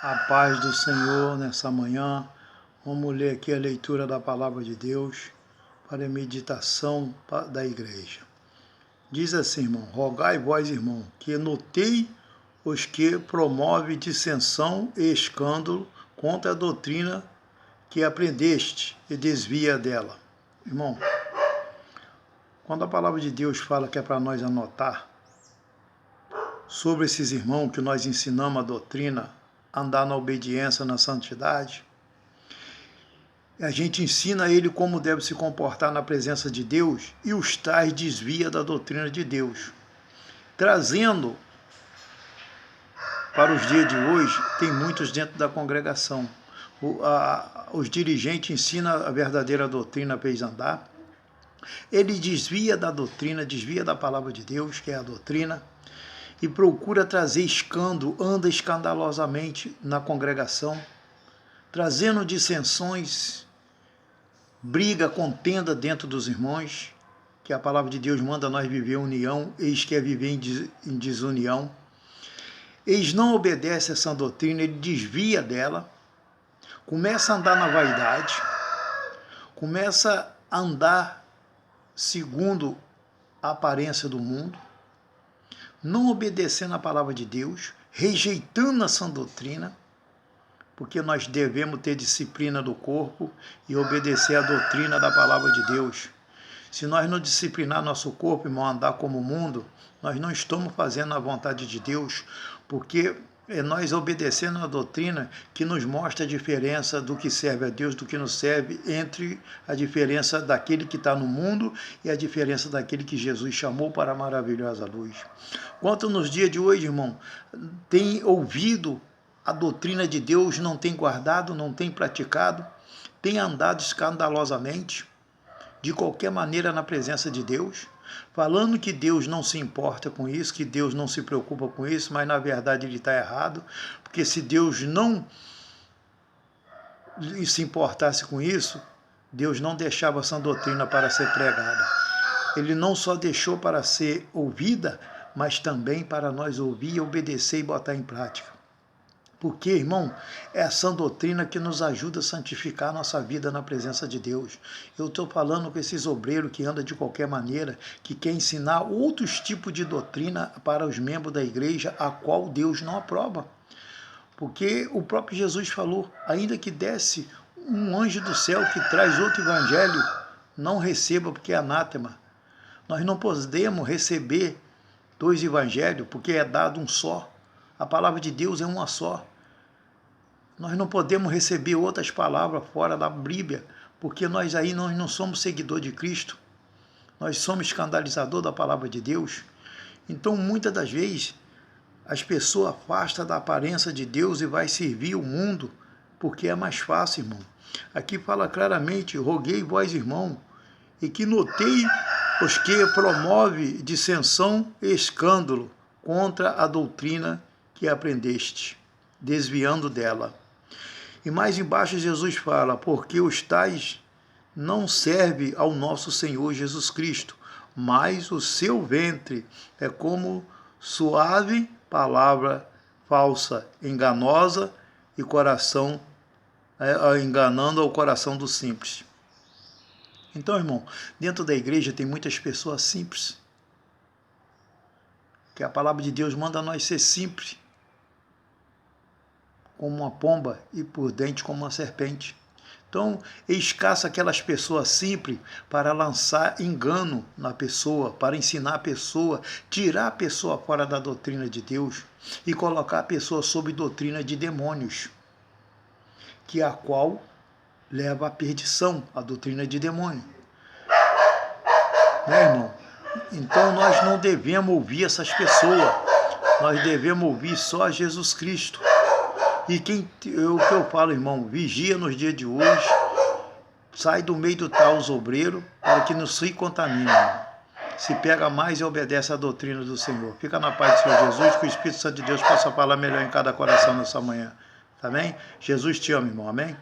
A paz do Senhor nessa manhã. Vamos ler aqui a leitura da Palavra de Deus para a meditação da igreja. Diz assim, irmão: rogai vós, irmão, que notei os que promove dissensão e escândalo contra a doutrina que aprendeste e desvia dela. Irmão, quando a Palavra de Deus fala que é para nós anotar sobre esses irmãos que nós ensinamos a doutrina, andar na obediência, na santidade, a gente ensina ele como deve se comportar na presença de Deus e os tais desvia da doutrina de Deus. Trazendo para os dias de hoje, tem muitos dentro da congregação. Os dirigentes ensinam a verdadeira doutrina para eles andar. Ele desvia da doutrina, desvia da palavra de Deus, que é a doutrina, e procura trazer escândalo, anda escandalosamente na congregação, trazendo dissensões, briga, contenda dentro dos irmãos, que a palavra de Deus manda nós viver em união, eles querem viver em desunião. Eles não obedecem a essa doutrina, ele desvia dela, começa a andar na vaidade, começa a andar segundo a aparência do mundo, não obedecendo a palavra de Deus, rejeitando a sã doutrina, porque nós devemos ter disciplina do corpo e obedecer a doutrina da palavra de Deus. Se nós não disciplinar nosso corpo, irmão, andar como o mundo, nós não estamos fazendo a vontade de Deus, porque é nós obedecendo a doutrina que nos mostra a diferença do que serve a Deus, do que nos serve, entre a diferença daquele que está no mundo e a diferença daquele que Jesus chamou para a maravilhosa luz. Quanto nos dias de hoje, irmão, tem ouvido a doutrina de Deus, não tem guardado, não tem praticado, tem andado escandalosamente, de qualquer maneira na presença de Deus, falando que Deus não se importa com isso, que Deus não se preocupa com isso, mas na verdade ele está errado, porque se Deus não se importasse com isso, Deus não deixava essa doutrina para ser pregada. Ele não só deixou para ser ouvida, mas também para nós ouvir, obedecer e botar em prática. Porque, irmão, é essa doutrina que nos ajuda a santificar a nossa vida na presença de Deus. Eu estou falando com esses obreiros que andam de qualquer maneira, que quer ensinar outros tipos de doutrina para os membros da igreja, a qual Deus não aprova. Porque o próprio Jesus falou, ainda que desce um anjo do céu que traz outro evangelho, não receba, porque é anátema. Nós não podemos receber dois evangelhos, porque é dado um só. A palavra de Deus é uma só. Nós não podemos receber outras palavras fora da Bíblia, porque nós não somos seguidor de Cristo. Nós somos escandalizador da palavra de Deus. Então, muitas das vezes, as pessoas afastam da aparência de Deus e vai servir o mundo, porque é mais fácil, irmão. Aqui fala claramente, roguei vós, irmão, e que notei os que promove dissensão e escândalo contra a doutrina que aprendeste, desviando dela. E mais embaixo Jesus fala, porque os tais não servem ao nosso Senhor Jesus Cristo, mas o seu ventre é como suave palavra falsa, enganosa e coração, enganando ao coração do simples. Então, irmão, dentro da igreja tem muitas pessoas simples, que a palavra de Deus manda nós ser simples, como uma pomba e por dentro como uma serpente. Então, escassa aquelas pessoas simples para lançar engano na pessoa, para ensinar a pessoa, tirar a pessoa fora da doutrina de Deus e colocar a pessoa sob doutrina de demônios, que é a qual leva à perdição, a doutrina de demônio. Né, irmão? Então, nós não devemos ouvir essas pessoas, nós devemos ouvir só Jesus Cristo. E o que eu falo, irmão, vigia nos dias de hoje, sai do meio do tal os obreiros, para que não se contamine. Se pega mais e obedece à doutrina do Senhor. Fica na paz do Senhor Jesus, que o Espírito Santo de Deus possa falar melhor em cada coração nessa manhã. Tá bem? Jesus te ama, irmão. Amém?